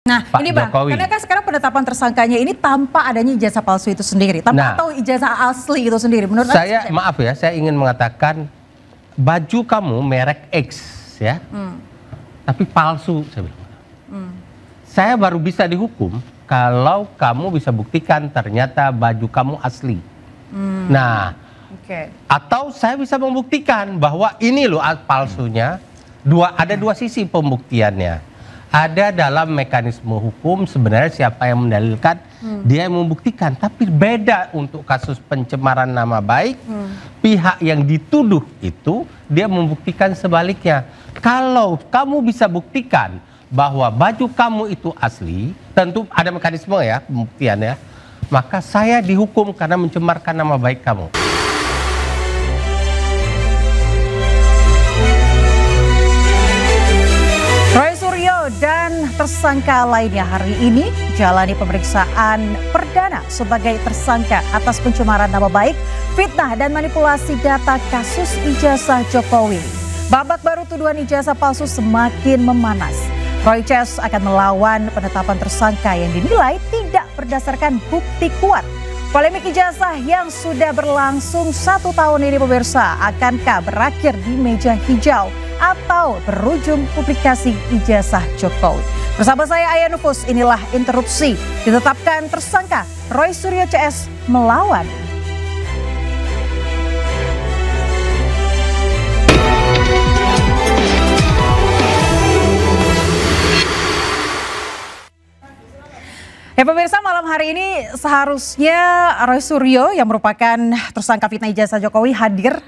Nah, Pak ini Bang, Jokowi. karena kan sekarang penetapan tersangkanya ini tanpa adanya ijazah palsu itu sendiri, tanpa tahu ijazah asli itu sendiri. Menurut saya, maaf ya, saya ingin mengatakan baju kamu merek X ya, tapi palsu, saya bilang. Saya baru bisa dihukum kalau kamu bisa buktikan ternyata baju kamu asli. Nah, atau saya bisa membuktikan bahwa ini loh palsunya. Ada dua sisi pembuktiannya. Ada dalam mekanisme hukum sebenarnya siapa yang mendalilkan, dia yang membuktikan. Tapi beda untuk kasus pencemaran nama baik, pihak yang dituduh itu dia membuktikan sebaliknya. Kalau kamu bisa buktikan bahwa baju kamu itu asli, tentu ada mekanisme ya pembuktiannya, maka saya dihukum karena mencemarkan nama baik kamu. Roy Suryo dan tersangka lainnya hari ini jalani pemeriksaan perdana sebagai tersangka atas pencemaran nama baik, fitnah dan manipulasi data kasus ijazah Jokowi. Babak baru tuduhan ijazah palsu semakin memanas. Roy Ces akan melawan penetapan tersangka yang dinilai tidak berdasarkan bukti kuat. Polemik ijazah yang sudah berlangsung 1 tahun ini pemirsa, akankah berakhir di meja hijau atau berujung publikasi ijazah Jokowi? Bersama saya Aya Nufus, inilah Interupsi. Ditetapkan tersangka Roy Suryo CS melawan. Ya pemirsa, malam hari ini seharusnya Roy Suryo yang merupakan tersangka fitnah ijazah Jokowi hadir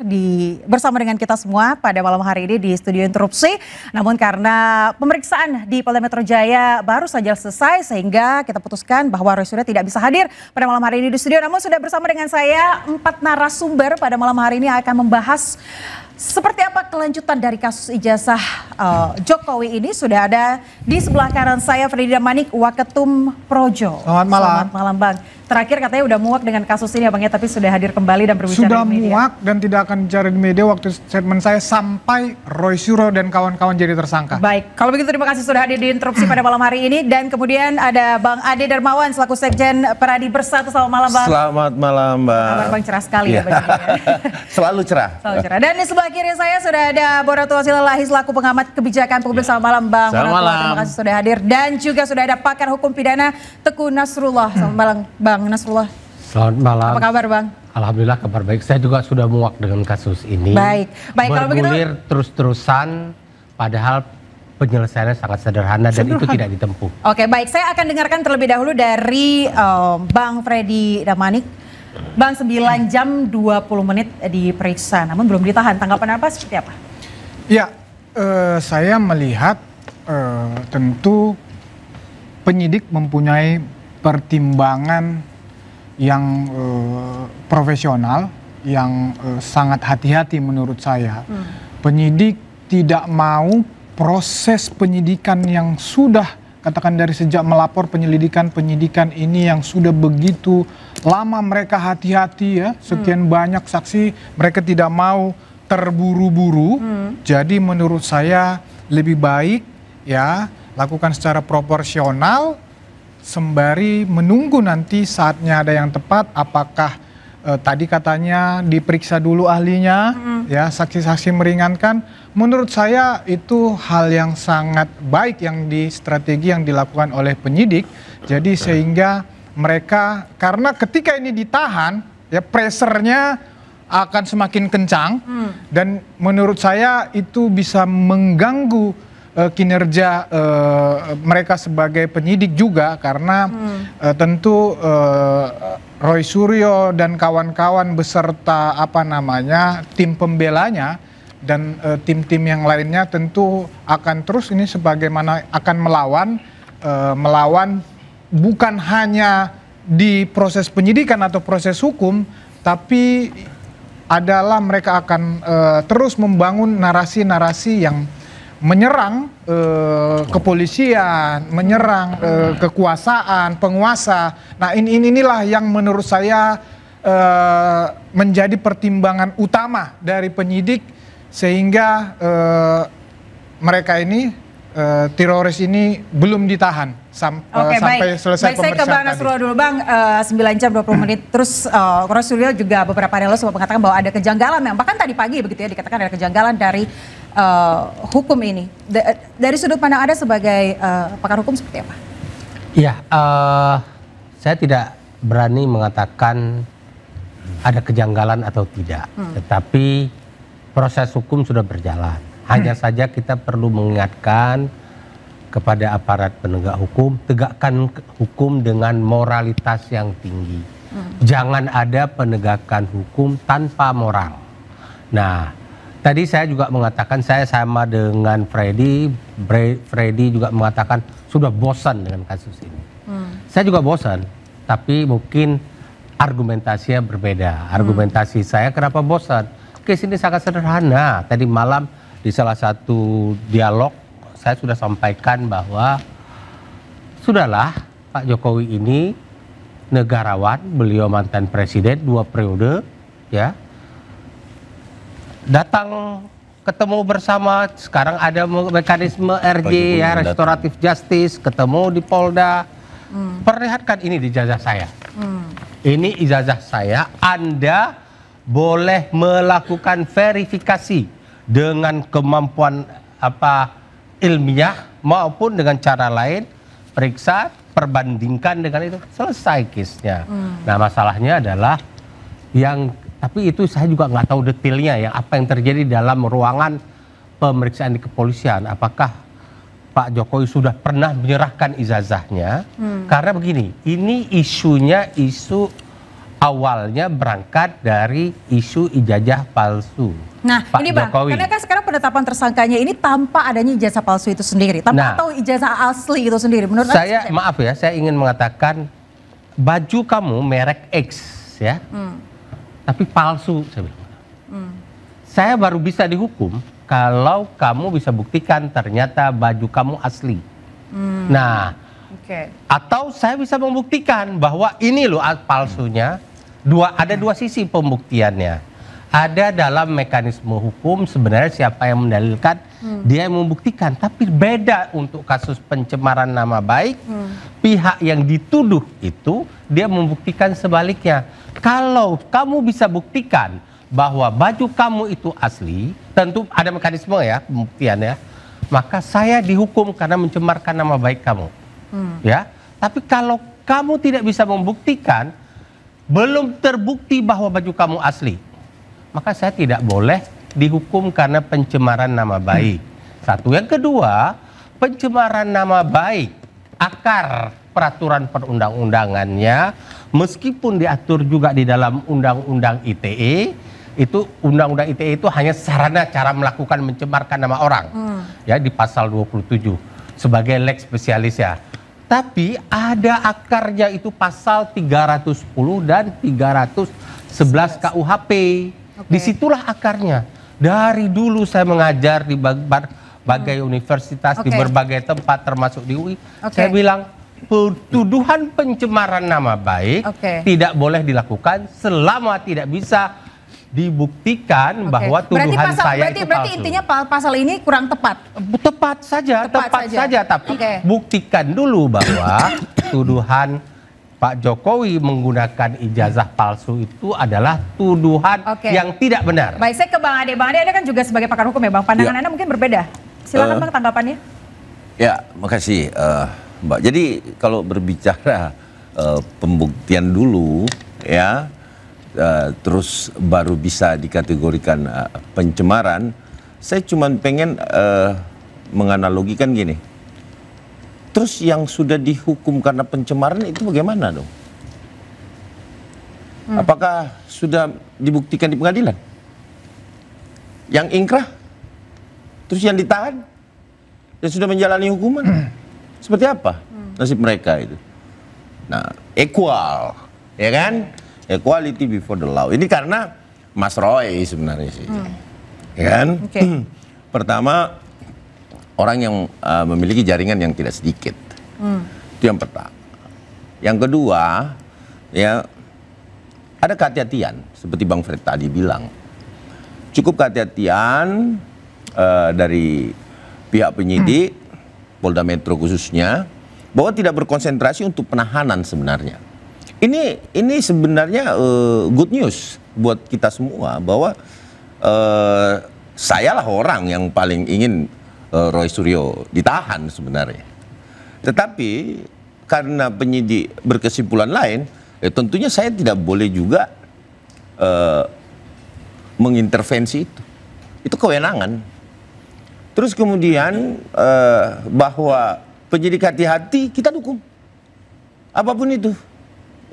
bersama dengan kita semua pada malam hari ini di studio Interupsi. Namun karena pemeriksaan di Polda Metro Jaya baru saja selesai sehingga kita putuskan bahwa Roy Suryo tidak bisa hadir pada malam hari ini di studio. Namun sudah bersama dengan saya 4 narasumber pada malam hari ini akan membahas seperti apa kelanjutan dari kasus ijazah Jokowi ini. Sudah ada di sebelah kanan saya Freddy Damanik, Waketum Projo. Selamat malam. Selamat malam Bang. Terakhir katanya udah muak dengan kasus ini ya Bang ya, tapi sudah hadir kembali dan berbicara sudah di media. Muak dan tidak akan bicara di media waktu statement saya sampai Roy Suryo dan kawan-kawan jadi tersangka. Baik, kalau begitu terima kasih sudah hadir di Interupsi pada malam hari ini. Dan kemudian ada Bang Ade Darmawan selaku Sekjen Peradi Bersatu. Selamat malam Bang. Selamat malam Mbak. Kabar Bang cerah sekali ya Bang. Selalu cerah. Selalu cerah. Dan di sebelah kiri saya sudah ada Boratul Silalahi selaku pengamat kebijakan publik. Selamat malam Bang. Selamat malam. Terima kasih sudah hadir. Dan juga sudah ada pakar hukum pidana Teguh Nasrullah. Selamat malam Bang Nasrullah. Selamat malam. Apa kabar Bang? Alhamdulillah kabar baik. Saya juga sudah muak dengan kasus ini. Baik. Kalau begitu bergulir terus-terusan padahal penyelesaiannya sangat sederhana dan itu tidak ditempuh. Oke, baik. Saya akan dengarkan terlebih dahulu dari Bang Freddy Damanik. Bang, 9 jam 20 menit diperiksa namun belum ditahan. Tanggapan apa seperti apa? Ya, saya melihat tentu penyidik mempunyai pertimbangan yang profesional, yang sangat hati-hati menurut saya. Penyidik tidak mau proses penyidikan yang sudah, katakan dari sejak melapor penyidikan ini yang sudah begitu lama mereka hati-hati ya, sekian banyak saksi, mereka tidak mau terburu-buru. Jadi menurut saya lebih baik ya lakukan secara proporsional, sembari menunggu nanti saatnya ada yang tepat, apakah tadi katanya diperiksa dulu ahlinya, ya saksi-saksi meringankan. Menurut saya itu hal yang sangat baik yang strategi yang dilakukan oleh penyidik. Jadi sehingga mereka, karena ketika ini ditahan, ya pressernya akan semakin kencang dan menurut saya itu bisa mengganggu kinerja mereka sebagai penyidik juga karena tentu Roy Suryo dan kawan-kawan beserta tim pembelanya dan tim-tim yang lainnya tentu akan terus ini sebagaimana akan melawan bukan hanya di proses penyidikan atau proses hukum, tapi adalah mereka akan terus membangun narasi-narasi yang menyerang kepolisian, menyerang kekuasaan, penguasa. Nah inilah yang menurut saya menjadi pertimbangan utama dari penyidik sehingga mereka ini, teroris ini belum ditahan. sampai selesai baik, saya ke Bang Nasrullah dulu Bang, 9 jam 20 menit. Terus Rasulullah juga beberapa hari lalu sempat mengatakan bahwa ada kejanggalan, bahkan tadi pagi begitu ya dikatakan ada kejanggalan dari hukum ini. Dari sudut pandang Anda sebagai pakar hukum seperti apa? Iya, saya tidak berani mengatakan ada kejanggalan atau tidak, tetapi proses hukum sudah berjalan. Hanya saja kita perlu mengingatkan kepada aparat penegak hukum, tegakkan hukum dengan moralitas yang tinggi. Jangan ada penegakan hukum tanpa moral. Nah, tadi saya juga mengatakan, saya sama dengan Freddy juga mengatakan sudah bosan dengan kasus ini. Saya juga bosan, tapi mungkin argumentasinya berbeda. Argumentasi saya kenapa bosan? Case ini sangat sederhana. Tadi malam di salah satu dialog saya sudah sampaikan bahwa sudahlah, Pak Jokowi ini negarawan, beliau mantan presiden 2 periode, ya. Datang ketemu bersama, sekarang ada mekanisme RJ ya, restoratif justice, ketemu di Polda. Perlihatkan ini di ijazah saya. Ini ijazah saya, Anda boleh melakukan verifikasi dengan kemampuan ilmiah maupun dengan cara lain, periksa, perbandingkan dengan itu, selesai case-nya. Nah, masalahnya adalah tapi itu saya juga nggak tahu detailnya ya, apa yang terjadi dalam ruangan pemeriksaan di kepolisian. Apakah Pak Jokowi sudah pernah menyerahkan ijazahnya? Karena begini, ini isu awalnya berangkat dari isu ijazah palsu. Nah, Pak ini Bang, Jokowi. karena kan sekarang penetapan tersangkanya ini tanpa adanya ijazah palsu itu sendiri, tanpa atau ijazah asli itu sendiri. Menurut saya, maaf ya, saya ingin mengatakan baju kamu merek X ya, tapi palsu, saya bilang. Saya baru bisa dihukum kalau kamu bisa buktikan ternyata baju kamu asli. Nah, atau saya bisa membuktikan bahwa ini loh palsunya. Ada dua sisi pembuktiannya. Ada dalam mekanisme hukum sebenarnya siapa yang mendalilkan, dia yang membuktikan. Tapi beda untuk kasus pencemaran nama baik, pihak yang dituduh itu dia membuktikan sebaliknya. Kalau kamu bisa buktikan bahwa baju kamu itu asli, tentu ada mekanisme ya pembuktiannya, maka saya dihukum karena mencemarkan nama baik kamu. Ya, tapi kalau kamu tidak bisa membuktikan, belum terbukti bahwa baju kamu asli, maka saya tidak boleh dihukum karena pencemaran nama baik. Satu. Yang kedua, pencemaran nama baik, akar peraturan perundang-undangannya, meskipun diatur juga di dalam Undang-Undang ITE, itu Undang-Undang ITE itu hanya sarana cara melakukan mencemarkan nama orang, ya, di pasal 27 sebagai lex spesialis ya. Tapi ada akarnya itu pasal 310 dan 311 KUHP. Disitulah akarnya. Dari dulu saya mengajar di berbagai universitas, di berbagai tempat termasuk di UI. Saya bilang tuduhan pencemaran nama baik tidak boleh dilakukan selama tidak bisa dibuktikan bahwa tuduhan saya itu palsu. Berarti intinya pasal ini kurang tepat? Tepat saja. Tapi buktikan dulu bahwa tuduhan Pak Jokowi menggunakan ijazah palsu itu adalah tuduhan yang tidak benar. Baik, saya ke Bang Ade. Bang Ade, Anda kan juga sebagai pakar hukum ya Bang, pandangan Anda mungkin berbeda. Silakan Bang tanggapannya. Ya, makasih Mbak. Jadi kalau berbicara pembuktian dulu ya, terus baru bisa dikategorikan pencemaran, saya cuma pengen menganalogikan gini. Terus yang sudah dihukum karena pencemaran itu bagaimana dong? Apakah sudah dibuktikan di pengadilan? Yang ingkrah? Terus yang ditahan? Yang sudah menjalani hukuman? Seperti apa nasib mereka itu? Nah, equal, ya kan? Equality before the law. Ini karena Mas Roy sebenarnya sih, ya kan? Pertama, orang yang memiliki jaringan yang tidak sedikit, itu yang pertama. Yang kedua, ya ada kehati-hatian, seperti Bang Fred tadi bilang. Cukup kehati-hatian dari pihak penyidik, Polda Metro khususnya, bahwa tidak berkonsentrasi untuk penahanan sebenarnya. Ini sebenarnya good news buat kita semua bahwa sayalah orang yang paling ingin Roy Suryo ditahan sebenarnya. Tetapi karena penyidik berkesimpulan lain, tentunya saya tidak boleh juga mengintervensi itu. Itu kewenangan. Terus kemudian bahwa penyidik hati-hati, kita dukung. Apapun itu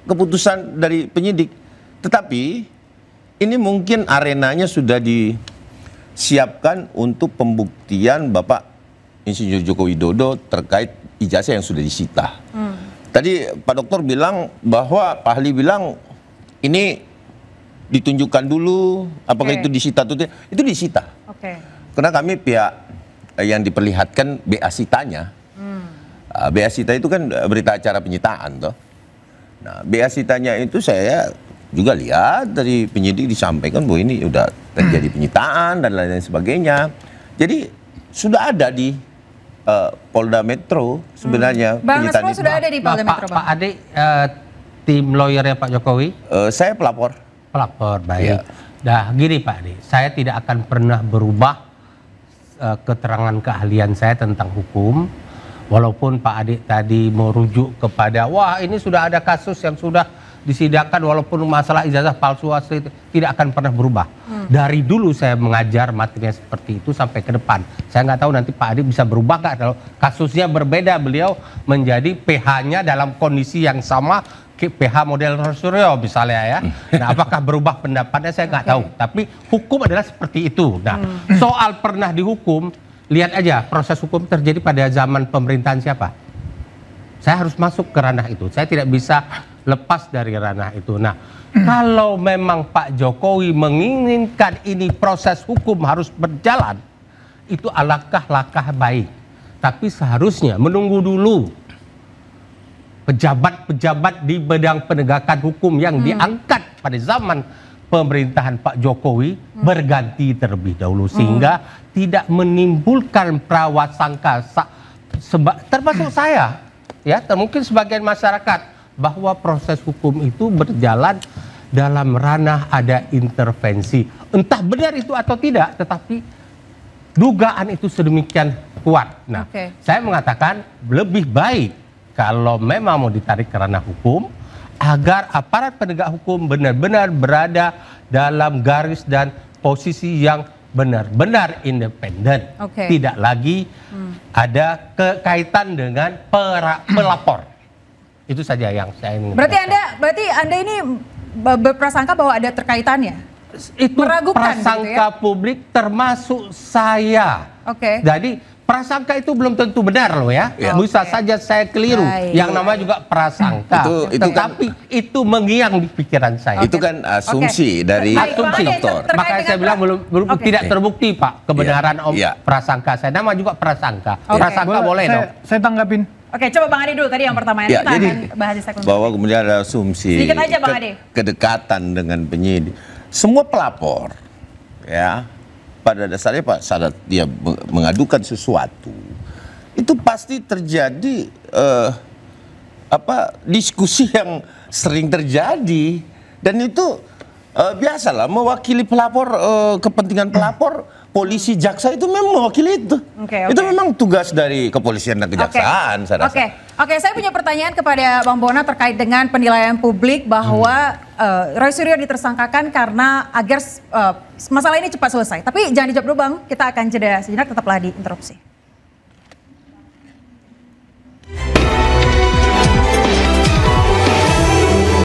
keputusan dari penyidik. Tetapi ini mungkin arenanya sudah disiapkan untuk pembuktian Bapak Insinyur Joko Widodo terkait ijazah yang sudah disita. Tadi Pak Dokter bilang bahwa Pak Ahli bilang ini ditunjukkan dulu apakah itu disita atau tidak. Itu disita. Karena kami pihak yang diperlihatkan BA Sitanya. BA Sita itu kan berita acara penyitaan toh. Nah, BA Sitanya itu saya juga lihat dari penyidik disampaikan bahwa ini udah terjadi penyitaan dan lain-lain sebagainya. Jadi sudah ada di Polda Metro sebenarnya. Bang Nasrul sudah ada di Polda Metro, Bang. Pak Ade, tim lawyernya Pak Jokowi? Saya pelapor. Pelapor, baik. Ya. Nah, gini Pak Ade, saya tidak akan pernah berubah keterangan keahlian saya tentang hukum. Walaupun Pak Ade tadi merujuk kepada, wah ini sudah ada kasus yang sudah disidangkan walaupun masalah ijazah palsu asli tidak akan pernah berubah. Dari dulu saya mengajar materinya seperti itu sampai ke depan. Saya nggak tahu nanti Pak Ade bisa berubah nggak kalau kasusnya berbeda, beliau menjadi PH-nya dalam kondisi yang sama PH model Roy Suryo misalnya ya. Nah, apakah berubah pendapatnya saya nggak tahu. Tapi hukum adalah seperti itu. Nah, soal pernah dihukum, lihat aja proses hukum terjadi pada zaman pemerintahan siapa. Saya harus masuk ke ranah itu. Saya tidak bisa lepas dari ranah itu. Nah, kalau memang Pak Jokowi menginginkan ini proses hukum harus berjalan, itu langkah baik. Tapi seharusnya menunggu dulu pejabat-pejabat di bidang penegakan hukum yang diangkat pada zaman pemerintahan Pak Jokowi berganti terlebih dahulu sehingga tidak menimbulkan prasangka termasuk saya ya, mungkin sebagian masyarakat bahwa proses hukum itu berjalan dalam ranah ada intervensi. Entah benar itu atau tidak, tetapi dugaan itu sedemikian kuat. Nah, saya mengatakan lebih baik kalau memang mau ditarik ke ranah hukum, agar aparat penegak hukum benar-benar berada dalam garis dan posisi yang benar-benar independen. Tidak lagi ada kekaitan dengan pelapor. Itu saja yang saya ingin. Berarti Anda ini berprasangka bahwa ada terkaitannya? Itu meragukan prasangka gitu ya? Publik termasuk saya. Jadi prasangka itu belum tentu benar loh ya. Bisa saja saya keliru. Yang namanya juga prasangka. Tetapi itu mengiang di pikiran saya. Itu kan asumsi dari dokter. Makanya saya bilang belum tidak terbukti Pak kebenaran prasangka saya. Nama juga prasangka. Prasangka boleh dong. Saya tanggapin. Coba Bang Ade dulu tadi yang pertama Ya, kita jadi akan bahas di segmen bahwa kemudian ada asumsi sedikit aja Bang Ade. Kedekatan dengan penyidik. Semua pelapor ya pada dasarnya Pak saat dia mengadukan sesuatu itu pasti terjadi diskusi yang sering terjadi dan itu biasalah mewakili pelapor, kepentingan pelapor. Polisi, jaksa itu memang mewakili itu. Itu memang tugas dari kepolisian dan kejaksaan. Saya rasa. Saya punya pertanyaan kepada Bang Bona terkait dengan penilaian publik bahwa Roy Suryo ditersangkakan karena agar masalah ini cepat selesai. Tapi jangan dijawab dulu Bang, kita akan jeda sejenak, tetaplah di Interupsi.